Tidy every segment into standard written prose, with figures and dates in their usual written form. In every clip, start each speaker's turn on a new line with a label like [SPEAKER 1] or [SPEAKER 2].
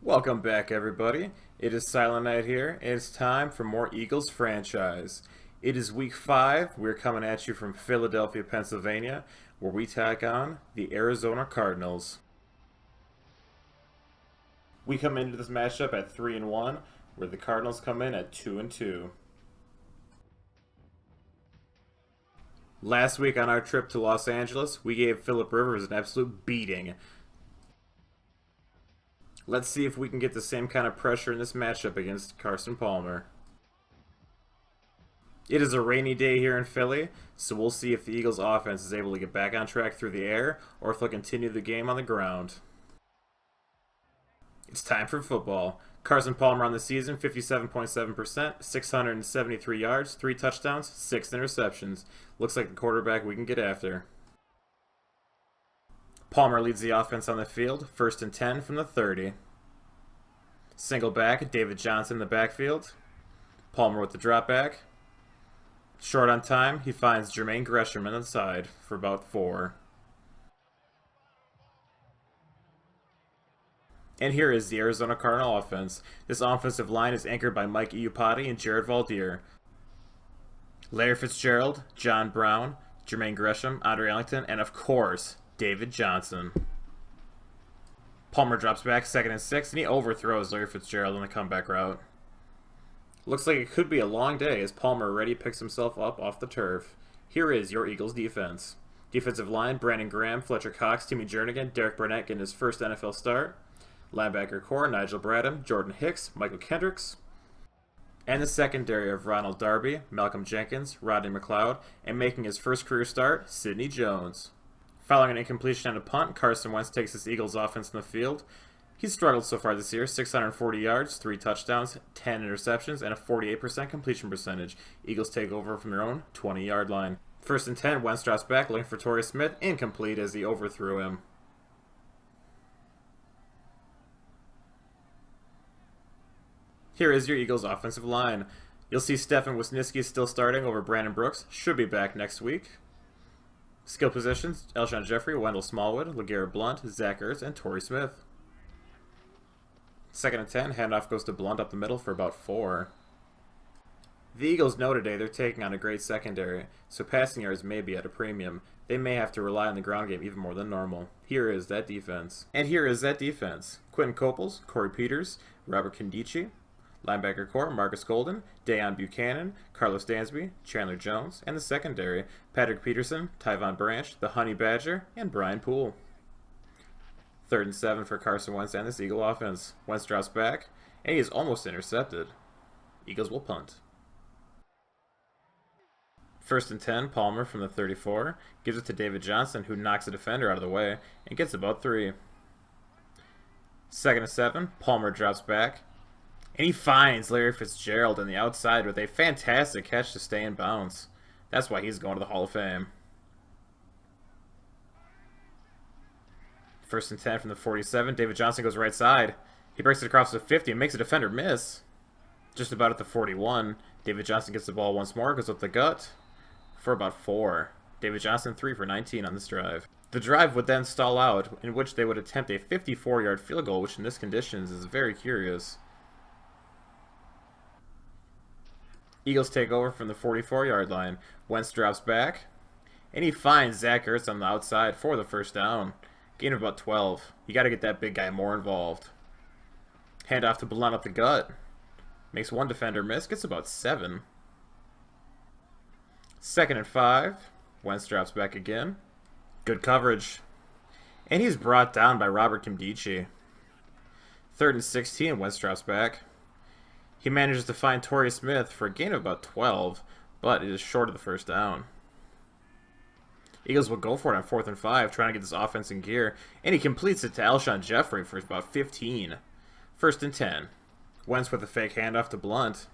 [SPEAKER 1] Welcome back, everybody. It is Silent Night here, and it's time for more Eagles franchise. It is week 5. We're coming at you from Philadelphia, Pennsylvania, where we take on the Arizona Cardinals. We come into this matchup at 3-1, where the Cardinals come in at 2-2. Last week on our trip to Los Angeles, we gave Phillip Rivers an absolute beating. Let's see if we can get the same kind of pressure in this matchup against Carson Palmer. It is a rainy day here in Philly, so we'll see if the Eagles' offense is able to get back on track through the air or if they'll continue the game on the ground. It's time for football. Carson Palmer on the season, 57.7%, 673 yards, 3 touchdowns, 6 interceptions. Looks like the quarterback we can get after. Palmer leads the offense on the field, 1st and 10 from the 30. Single back, David Johnson in the backfield. Palmer with the drop back. Short on time, he finds Jermaine Gresham on the side for about 4. And here is the Arizona Cardinal offense. This offensive line is anchored by Mike Iupati and Jared Valdir. Larry Fitzgerald, John Brown, Jermaine Gresham, Andre Ellington, and of course, David Johnson. Palmer drops back 2nd and 6, and he overthrows Larry Fitzgerald on the comeback route. Looks like it could be a long day as Palmer already picks himself up off the turf. Here is your Eagles defense. Defensive line, Brandon Graham, Fletcher Cox, Timmy Jernigan, Derek Burnett getting his first NFL start. Linebacker core, Nigel Bradham, Jordan Hicks, Michael Kendricks. And the secondary of Ronald Darby, Malcolm Jenkins, Rodney McLeod, and making his first career start, Sidney Jones. Following an incompletion and a punt, Carson Wentz takes this Eagles offense in the field. He's struggled so far this year, 640 yards, 3 touchdowns, 10 interceptions, and a 48% completion percentage. Eagles take over from their own 20-yard line. 1st and 10, Wentz drops back, looking for Torrey Smith, incomplete as he overthrew him. Here is your Eagles offensive line. You'll see Stefan Wisniewski still starting over Brandon Brooks. Should be back next week. Skill positions, Elshon Jeffrey, Wendell Smallwood, LeGarrette Blount, Zach Ertz, and Torrey Smith. 2nd and 10, handoff goes to Blount up the middle for about 4. The Eagles know today they're taking on a great secondary, so passing yards may be at a premium. They may have to rely on the ground game even more than normal. Here is that defense. And here is that defense. Quentin Coples, Corey Peters, Robert Condici, linebacker core, Marcus Golden, Dayon Buchanan, Carlos Dansby, Chandler Jones, and the secondary, Patrick Peterson, Tyvon Branch, the Honey Badger, and Brian Poole. 3rd and 7 for Carson Wentz and this Eagle offense. Wentz drops back, and he is almost intercepted. Eagles will punt. 1st and 10, Palmer from the 34, gives it to David Johnson, who knocks a defender out of the way, and gets about 3. 2nd and 7, Palmer drops back, and he finds Larry Fitzgerald on the outside with a fantastic catch to stay in bounds. That's why he's going to the Hall of Fame. 1st and 10 from the 47. David Johnson goes right side. He breaks it across the 50 and makes a defender miss. Just about at the 41. David Johnson gets the ball once more, goes up the gut for about 4. David Johnson 3 for 19 on this drive. The drive would then stall out, in which they would attempt a 54-yard field goal, which in this conditions is very curious. Eagles take over from the 44-yard line. Wentz drops back, and he finds Zach Ertz on the outside for the first down. Gain of about 12. You got to get that big guy more involved. Handoff to Blount up the gut. Makes one defender miss. Gets about 7. 2nd and 5. Wentz drops back again. Good coverage. And he's brought down by Robert Kimdichie. 3rd and 16. Wentz drops back. He manages to find Torrey Smith for a gain of about 12, but it is short of the first down. Eagles will go for it on 4th and 5, trying to get this offense in gear, and he completes it to Elshon Jeffrey for about 15. 1st and 10. Wentz with a fake handoff to Blount.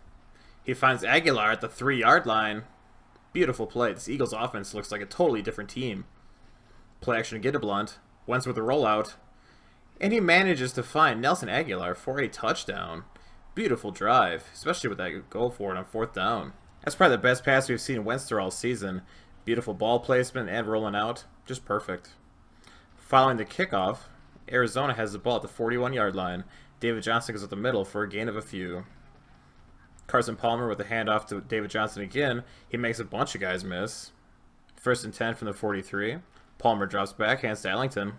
[SPEAKER 1] He finds Aguilar at the 3-yard line. Beautiful play. This Eagles offense looks like a totally different team. Play action to get to Blount. Wentz with a rollout. And he manages to find Nelson Aguilar for a touchdown. Beautiful drive, especially with that goal for it on 4th down. That's probably the best pass we've seen Wentz through all season. Beautiful ball placement and rolling out. Just perfect. Following the kickoff, Arizona has the ball at the 41-yard line. David Johnson goes up the middle for a gain of a few. Carson Palmer with a handoff to David Johnson again. He makes a bunch of guys miss. 1st and 10 from the 43. Palmer drops back, hands to Ellington.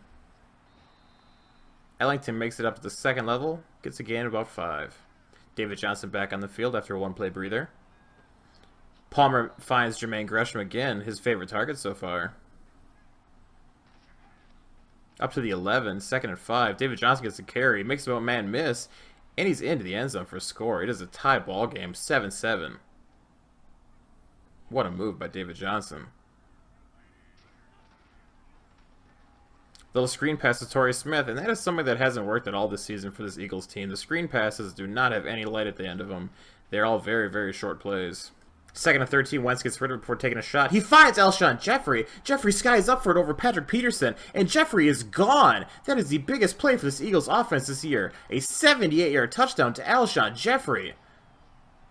[SPEAKER 1] Ellington makes it up to the second level, gets a gain of about 5. David Johnson back on the field after a one-play breather. Palmer finds Jermaine Gresham again, his favorite target so far. Up to the 11, 2nd and 5. David Johnson gets a carry, makes a man miss, and he's into the end zone for a score. It is a tie ball game, 7-7. What a move by David Johnson. Little screen pass to Torrey Smith, and that is something that hasn't worked at all this season for this Eagles team. The screen passes do not have any light at the end of them. They're all very, very short plays. 2nd and 13, Wentz gets rid of it before taking a shot. He finds Alshon Jeffrey. Jeffrey skies up for it over Patrick Peterson, and Jeffrey is gone. That is the biggest play for this Eagles offense this year. A 78-yard touchdown to Alshon Jeffrey.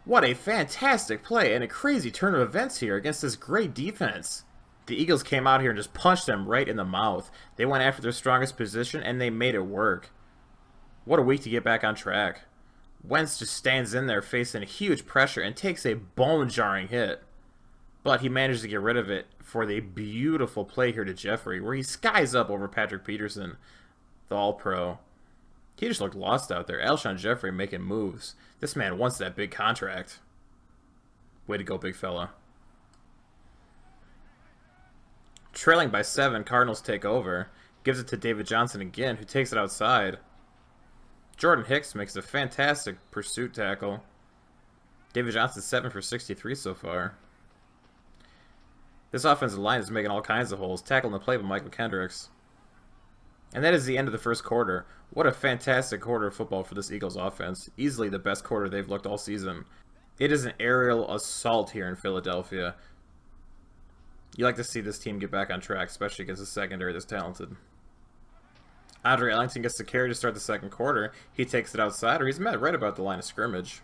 [SPEAKER 1] What a fantastic play and a crazy turn of events here against this great defense. The Eagles came out here and just punched them right in the mouth. They went after their strongest position, and they made it work. What a week to get back on track. Wentz just stands in there facing huge pressure and takes a bone-jarring hit. But he manages to get rid of it for the beautiful play here to Jeffrey, where he skies up over Patrick Peterson, the All-Pro. He just looked lost out there. Alshon Jeffrey making moves. This man wants that big contract. Way to go, big fella. Trailing by 7, Cardinals take over. Gives it to David Johnson again, who takes it outside. Jordan Hicks makes a fantastic pursuit tackle. David Johnson 7 for 63 so far. This offensive line is making all kinds of holes. Tackling the play by Michael Kendricks. And that is the end of the first quarter. What a fantastic quarter of football for this Eagles offense. Easily the best quarter they've looked all season. It is an aerial assault here in Philadelphia. You like to see this team get back on track, especially against a secondary that's talented. Andre Ellington gets the carry to start the second quarter. He takes it outside, or he's met right about the line of scrimmage.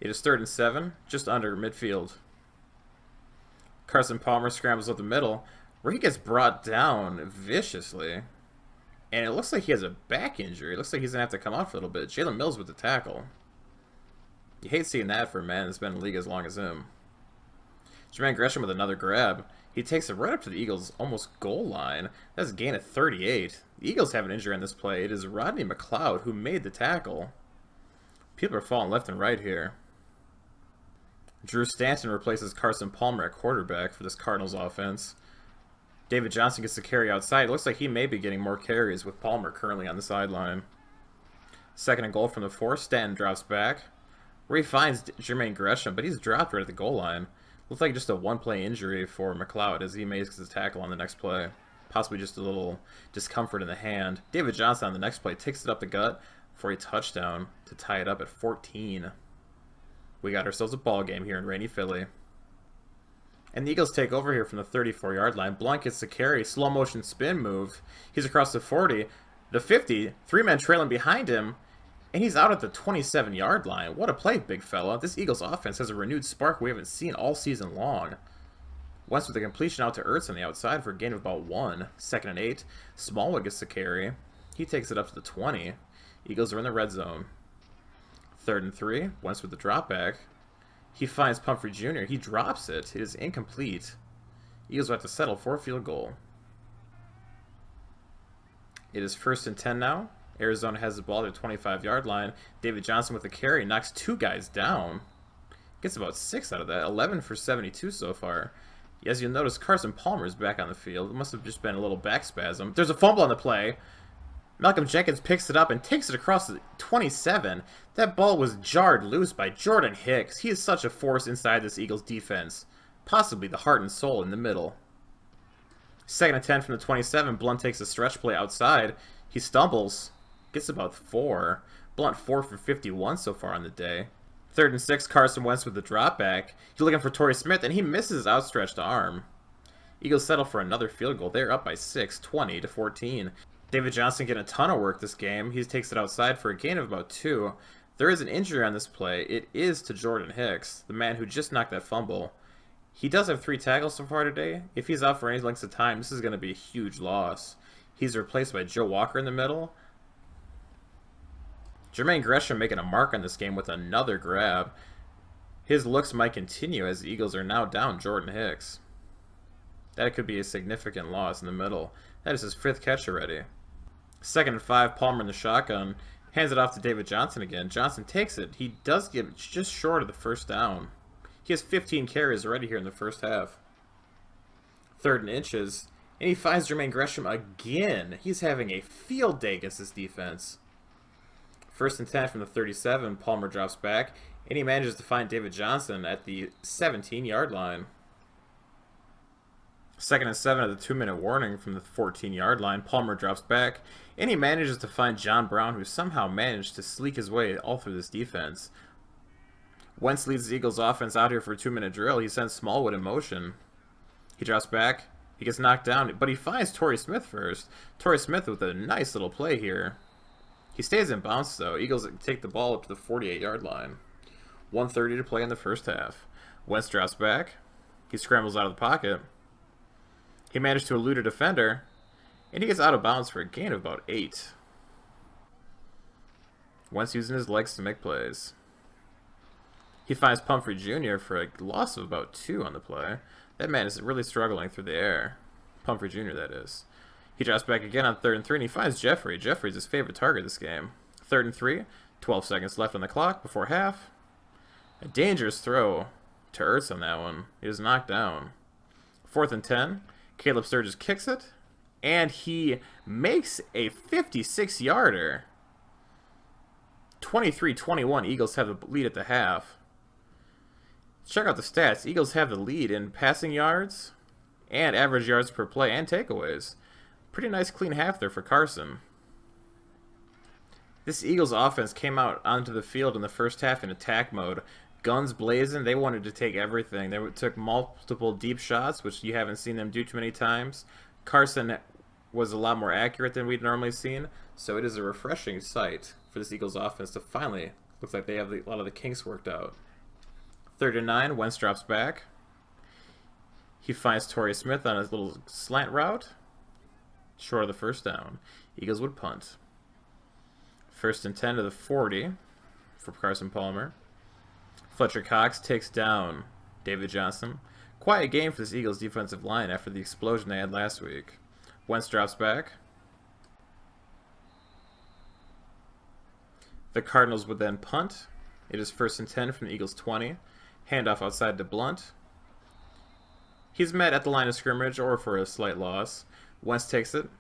[SPEAKER 1] It is 3rd and 7, just under midfield. Carson Palmer scrambles up the middle, where he gets brought down viciously. And it looks like he has a back injury. It looks like he's going to have to come off a little bit. Jalen Mills with the tackle. You hate seeing that for a man that's been in the league as long as him. Jermaine Gresham with another grab. He takes it right up to the Eagles' almost goal line. That's a gain of 38. The Eagles have an injury on this play. It is Rodney McLeod who made the tackle. People are falling left and right here. Drew Stanton replaces Carson Palmer at quarterback for this Cardinals offense. David Johnson gets the carry outside. It looks like he may be getting more carries with Palmer currently on the sideline. 2nd and goal from the 4. Stanton drops back, where he finds Jermaine Gresham, but he's dropped right at the goal line. Looks like just a one-play injury for McLeod as he makes his tackle on the next play. Possibly just a little discomfort in the hand. David Johnson on the next play takes it up the gut for a touchdown to tie it up at 14. We got ourselves a ball game here in rainy Philly. And the Eagles take over here from the 34-yard line. Blunt gets the carry, slow motion spin move. He's across the 40, the 50, 3 men trailing behind him. And he's out at the 27-yard line. What a play, big fella. This Eagles offense has a renewed spark we haven't seen all season long. Wentz with a completion out to Ertz on the outside for a gain of about 1. 2nd and 8. Smallwood gets the carry. He takes it up to the 20. Eagles are in the red zone. 3rd and 3. Wentz with the drop back. He finds Pumphrey Jr. He drops it. It is incomplete. Eagles will have to settle for a field goal. It is 1st and 10 now. Arizona has the ball at the 25-yard line. David Johnson with the carry knocks 2 guys down. Gets about 6 out of that. 11 for 72 so far. As you'll notice, Carson Palmer is back on the field. It must have just been a little back spasm. There's a fumble on the play. Malcolm Jenkins picks it up and takes it across the 27. That ball was jarred loose by Jordan Hicks. He is such a force inside this Eagles defense. Possibly the heart and soul in the middle. 2nd and 10 from the 27. Blunt takes a stretch play outside. He stumbles. Gets about 4. Blunt 4 for 51 so far on the day. 3rd and 6, Carson Wentz with the drop back. He's looking for Torrey Smith, and he misses his outstretched arm. Eagles settle for another field goal. They're up by 6, 20 to 14. David Johnson getting a ton of work this game. He takes it outside for a gain of about 2. There is an injury on this play. It is to Jordan Hicks, the man who just knocked that fumble. He does have 3 tackles so far today. If he's out for any length of time, this is going to be a huge loss. He's replaced by Joe Walker in the middle. Jermaine Gresham making a mark on this game with another grab. His looks might continue as the Eagles are now down Jordan Hicks. That could be a significant loss in the middle. That is his 5th catch already. 2nd and 5, Palmer in the shotgun. Hands it off to David Johnson again. Johnson takes it. He does get just short of the first down. He has 15 carries already here in the first half. 3rd and inches. And he finds Jermaine Gresham again. He's having a field day against this defense. 1st and 10 from the 37. Palmer drops back. And he manages to find David Johnson at the 17-yard line. 2nd and 7 at the 2-minute warning from the 14-yard line. Palmer drops back. And he manages to find John Brown, who somehow managed to sleek his way all through this defense. Wentz leads the Eagles offense out here for a 2-minute drill. He sends Smallwood in motion. He drops back. He gets knocked down, but he finds Torrey Smith first. Torrey Smith with a nice little play here. He stays in bounds, though. Eagles take the ball up to the 48-yard line. 1:30 to play in the first half. Wentz drops back. He scrambles out of the pocket. He managed to elude a defender, and he gets out of bounds for a gain of about 8. Wentz using his legs to make plays. He finds Pumphrey Jr. for a loss of about 2 on the play. That man is really struggling through the air. Pumphrey Jr., that is. He drops back again on 3rd and 3, and he finds Jeffrey. Jeffrey's his favorite target this game. 3rd and 3, 12 seconds left on the clock before half. A dangerous throw to Ertz on that one. He was knocked down. 4th and 10, Caleb Sturgis kicks it, and he makes a 56-yarder. 23-21, Eagles have the lead at the half. Check out the stats. Eagles have the lead in passing yards and average yards per play and takeaways. Pretty nice clean half there for Carson. This Eagles offense came out onto the field in the first half in attack mode. Guns blazing. They wanted to take everything. They took multiple deep shots, which you haven't seen them do too many times. Carson was a lot more accurate than we'd normally seen, so it is a refreshing sight for this Eagles offense to finally, looks like they have a lot of the kinks worked out. 3rd and 9, Wentz drops back. He finds Torrey Smith on his little slant route. Short of the first down. Eagles would punt. 1st and 10 to the 40 for Carson Palmer. Fletcher Cox takes down David Johnson. Quiet game for this Eagles defensive line after the explosion they had last week. Wentz drops back. The Cardinals would then punt. It is 1st and 10 from the Eagles 20. Handoff outside to Blunt. He's met at the line of scrimmage or for a slight loss. Wentz takes it.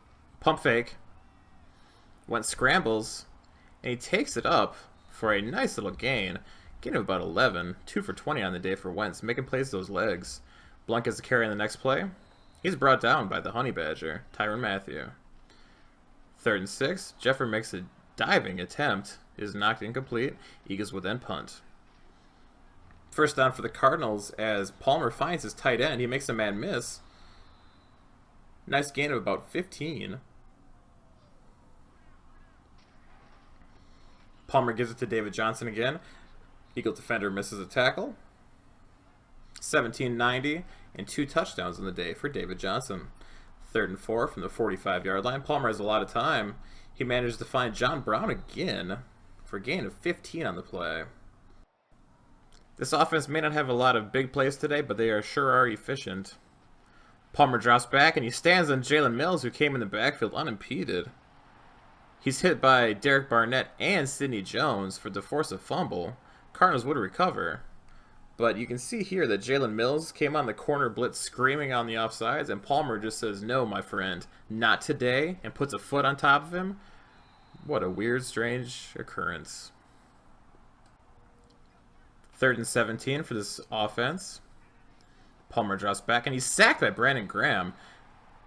[SPEAKER 1] Pump fake. Wentz scrambles. And he takes it up for a nice little gain. Gain of about 11. 2 for 20 on the day for Wentz. Making plays those legs. Blunt gets the carry on the next play. He's brought down by the Honey Badger, Tyrann Mathieu. 3rd and 6. Jeffrey makes a diving attempt. Is knocked incomplete. Eagles would then punt. First down for the Cardinals as Palmer finds his tight end. He makes a man miss. Nice gain of about 15. Palmer gives it to David Johnson again. Eagle defender misses a tackle. 17-90 and 2 touchdowns on the day for David Johnson. 3rd and 4 from the 45-yard line. Palmer has a lot of time. He manages to find John Brown again for a gain of 15 on the play. This offense may not have a lot of big plays today, but they sure are efficient. Palmer drops back, and he stands on Jalen Mills, who came in the backfield unimpeded. He's hit by Derek Barnett and Sidney Jones for the force of fumble. Cardinals would recover. But you can see here that Jalen Mills came on the corner blitz screaming on the offsides, and Palmer just says, "No, my friend, not today," and puts a foot on top of him. What a weird, strange occurrence. 3rd and 17 for this offense. Palmer drops back, and he's sacked by Brandon Graham.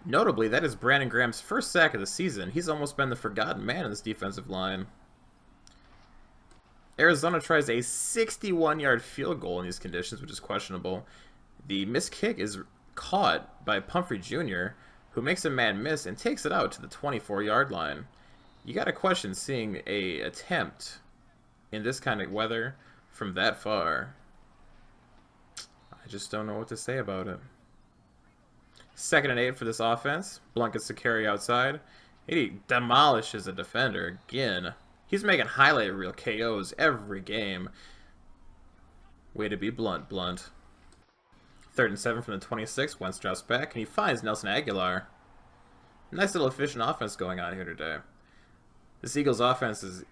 [SPEAKER 1] Notably, that is Brandon Graham's first sack of the season. He's almost been the forgotten man in this defensive line. Arizona tries a 61-yard field goal in these conditions, which is questionable. The missed kick is caught by Pumphrey Jr., who makes a man miss and takes it out to the 24-yard line. You got to question seeing a attempt in this kind of weather from that far. I just don't know what to say about it. 2nd and 8 for this offense. Blunt gets to carry outside. He demolishes a defender again. He's making highlight reel KOs every game. Way to be blunt, blunt. 3rd and 7 from the 26. Wentz drops back, and he finds Nelson Aguilar. Nice little efficient offense going on here today. This Eagles offense is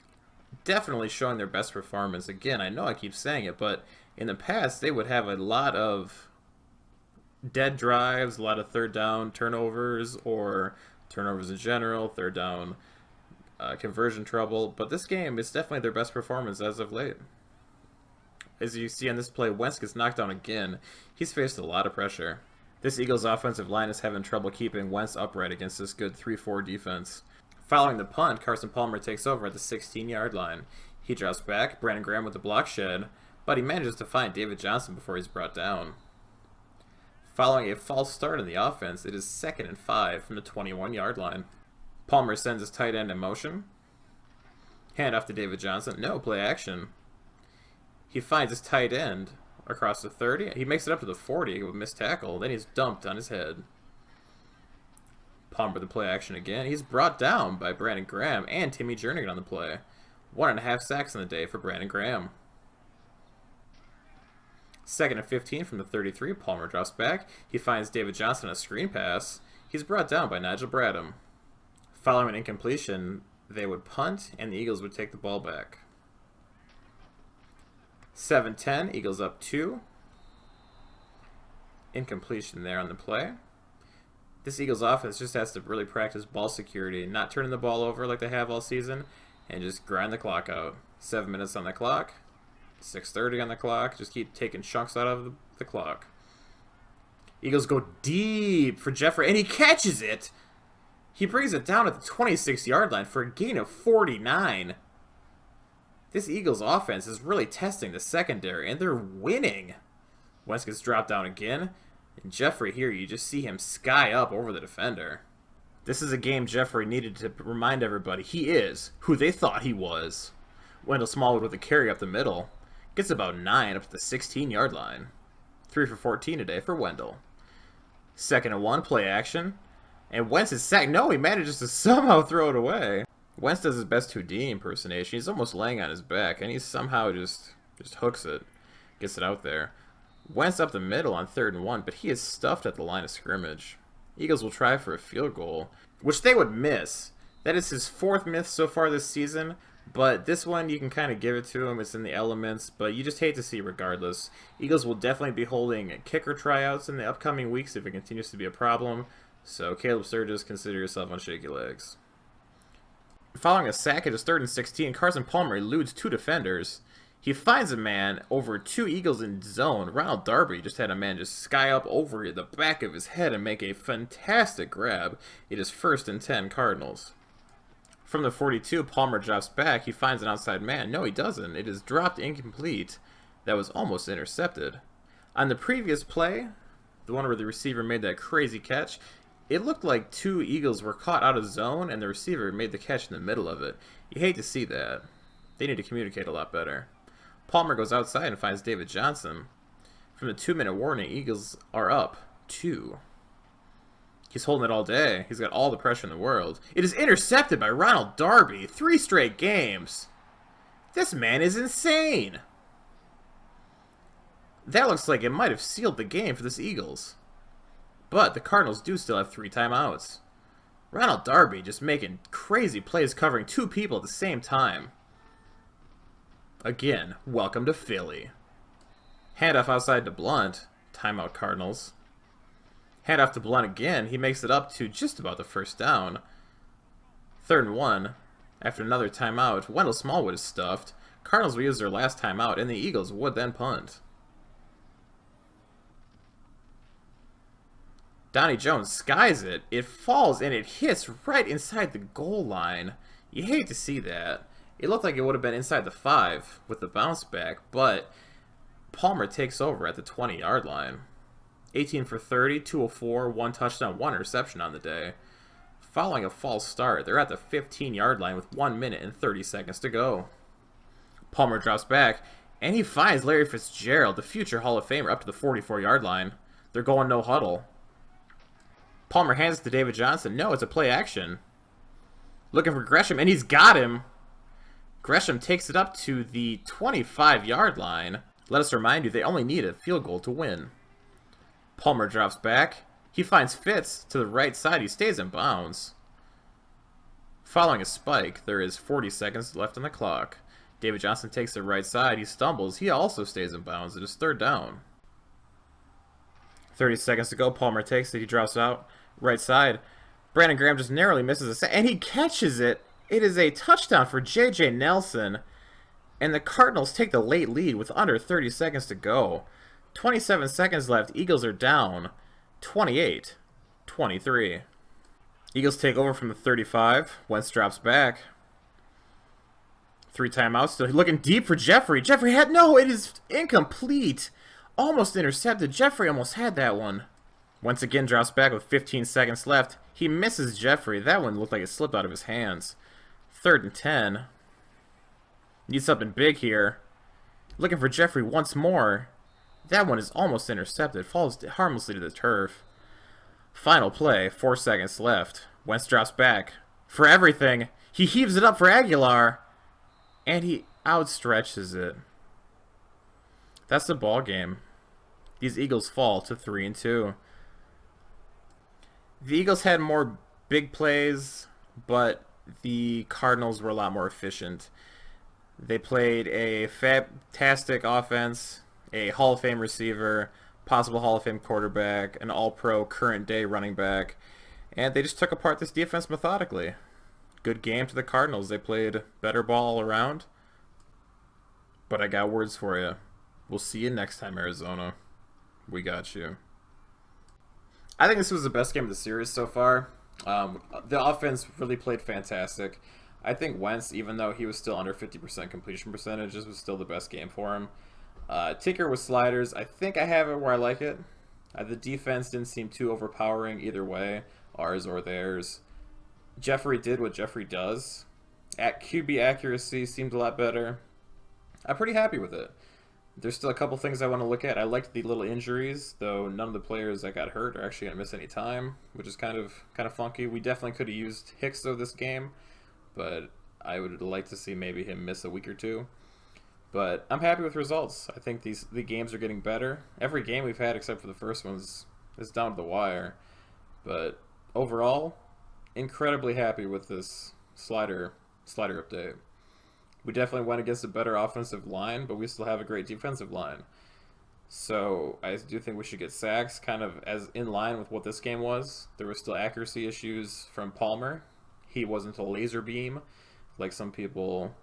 [SPEAKER 1] definitely showing their best performance. Again, I know I keep saying it, but in the past, they would have a lot of dead drives, a lot of 3rd down turnovers, or turnovers in general, 3rd down conversion trouble. But this game is definitely their best performance as of late. As you see on this play, Wentz gets knocked down again. He's faced a lot of pressure. This Eagles offensive line is having trouble keeping Wentz upright against this good 3-4 defense. Following the punt, Carson Palmer takes over at the 16-yard line. He drops back, Brandon Graham with the block shed, but he manages to find David Johnson before he's brought down. Following a false start in the offense, it is 2nd and 5 from the 21-yard line. Palmer sends his tight end in motion. Hand off to David Johnson. No, play action. He finds his tight end across the 30. He makes it up to the 40 with a missed tackle. Then he's dumped on his head. Palmer the play action again. He's brought down by Brandon Graham and Timmy Jernigan on the play. 1.5 sacks in the day for Brandon Graham. 2nd and 15 from the 33. Palmer drops back. He finds David Johnson on a screen pass. He's brought down by Nigel Bradham. Following an incompletion, they would punt, and the Eagles would take the ball back. 7-10, Eagles up 2. Incompletion there on the play. This Eagles offense just has to really practice ball security, not turning the ball over like they have all season, and just grind the clock out. 7 minutes on the clock, 6:30 on the clock, just keep taking chunks out of the clock. Eagles go deep for Jeffrey, and he catches it! He brings it down at the 26-yard line for a gain of 49. This Eagles offense is really testing the secondary, and they're winning. Wentz gets dropped down again, and Jeffrey here, you just see him sky up over the defender. This is a game Jeffrey needed to remind everybody he is who they thought he was. Wendell Smallwood with a carry up the middle. Gets about 9 up to the 16-yard line. 3 for 14 today for Wendell. 2nd and 1, play action. And Wentz is sacked. No, he manages to somehow throw it away. Wentz does his best Houdini impersonation. He's almost laying on his back, and he somehow just hooks it. Gets it out there. Wentz up the middle on 3rd and 1, but he is stuffed at the line of scrimmage. Eagles will try for a field goal, which they would miss. That is his 4th miss so far this season, but this one you can kind of give it to him. It's in the elements, but you just hate to see regardless. Eagles will definitely be holding kicker tryouts in the upcoming weeks if it continues to be a problem, so Caleb Sturgis, consider yourself on shaky legs. Following a sack, it is 3rd and 16. Carson Palmer eludes 2 defenders. He finds a man over 2 Eagles in zone. Ronald Darby just had a man just sky up over the back of his head and make a fantastic grab. It is 1st and 10 Cardinals. From the 42, Palmer drops back. He finds an outside man. No, he doesn't. It is dropped incomplete. That was almost intercepted. On the previous play, the one where the receiver made that crazy catch, it looked like 2 Eagles were caught out of zone, and the receiver made the catch in the middle of it. You hate to see that. They need to communicate a lot better. Palmer goes outside and finds David Johnson. From the 2-minute warning, Eagles are up 2. He's holding it all day. He's got all the pressure in the world. It is intercepted by Ronald Darby. 3 straight games. This man is insane. That looks like it might have sealed the game for this Eagles. But the Cardinals do still have 3 timeouts. Ronald Darby just making crazy plays covering 2 people at the same time. Again, welcome to Philly. Handoff outside to Blunt. Timeout Cardinals. Handoff to Blunt again. He makes it up to just about the 1st down. 3rd and 1. After another timeout, Wendell Smallwood is stuffed. Cardinals will use their last timeout, and the Eagles would then punt. Donnie Jones skies it. It falls, and it hits right inside the goal line. You hate to see that. It looked like it would have been inside the 5 with the bounce back, but Palmer takes over at the 20-yard line. 18 for 30, 204, 1 touchdown, 1 interception on the day. Following a false start, they're at the 15-yard line with 1 minute and 30 seconds to go. Palmer drops back, and he finds Larry Fitzgerald, the future Hall of Famer, up to the 44-yard line. They're going no huddle. Palmer hands it to David Johnson. No, it's a play action. Looking for Gresham, and he's got him. Gresham takes it up to the 25-yard line. Let us remind you, they only need a field goal to win. Palmer drops back. He finds Fitz to the right side. He stays in bounds. Following a spike, there is 40 seconds left on the clock. David Johnson takes the right side. He stumbles. He also stays in bounds. It is third down. 30 seconds to go. Palmer takes it. He drops out. Right side. Brandon Graham just narrowly misses a set, and he catches it. It is a touchdown for J.J. Nelson. And the Cardinals take the late lead with under 30 seconds to go. 27 seconds left. Eagles are down 28-23. Eagles take over from the 35. Wentz drops back. 3 timeouts still. Looking deep for Jeffrey. Jeffrey had... No, it is incomplete. Almost intercepted. Jeffrey almost had that one. Wentz again drops back with 15 seconds left. He misses Jeffrey. That one looked like it slipped out of his hands. 3rd and 10. Need something big here. Looking for Jeffrey once more. That one is almost intercepted. Falls harmlessly to the turf. Final play. 4 seconds left. Wentz drops back. For everything. He heaves it up for Aguilar. And he outstretches it. That's the ball game. These Eagles fall to 3-2. The Eagles had more big plays, but the Cardinals were a lot more efficient. They played a fantastic offense, a Hall of Fame receiver, possible Hall of Fame quarterback, an all-pro current day running back, and they just took apart this defense methodically. Good game to the Cardinals. They played better ball all around, but I got words for you. We'll see you next time, Arizona. We got you. I think this was the best game of the series so far. The offense really played fantastic. I think Wentz, even though he was still under 50% completion percentage, this was still the best game for him. Tinker with sliders. I think I have it where I like it. The defense didn't seem too overpowering either way, ours or theirs. Jeffrey did what Jeffrey does. At QB accuracy seemed a lot better. I'm pretty happy with it. There's still a couple things I want to look at. I liked the little injuries, though none of the players that got hurt are actually going to miss any time, which is kind of funky. We definitely could have used Hicks though this game, but I would like to see maybe him miss a week or two. But I'm happy with results. I think the games are getting better. Every game we've had except for the first one is down to the wire. But overall, incredibly happy with this slider update. We definitely went against a better offensive line, but we still have a great defensive line. So I do think we should get sacks kind of as in line with what this game was. There were still accuracy issues from Palmer. He wasn't a laser beam like some people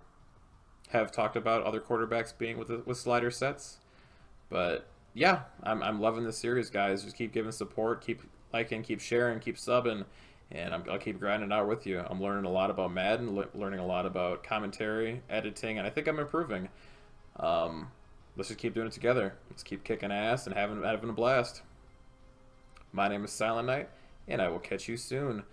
[SPEAKER 1] have talked about other quarterbacks being with slider sets. But yeah, I'm loving this series, guys. Just keep giving support, keep liking, keep sharing, keep subbing. And I'll keep grinding out with you. I'm learning a lot about Madden, learning a lot about commentary, editing, and I think I'm improving. Let's just keep doing it together. Let's keep kicking ass and having a blast. My name is Silent Knight, and I will catch you soon.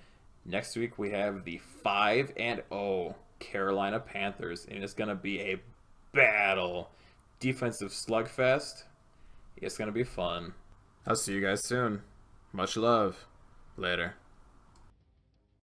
[SPEAKER 1] Next week we have the 5-0 Carolina Panthers, and it's going to be a battle. Defensive slugfest. It's going to be fun. I'll see you guys soon. Much love. Later.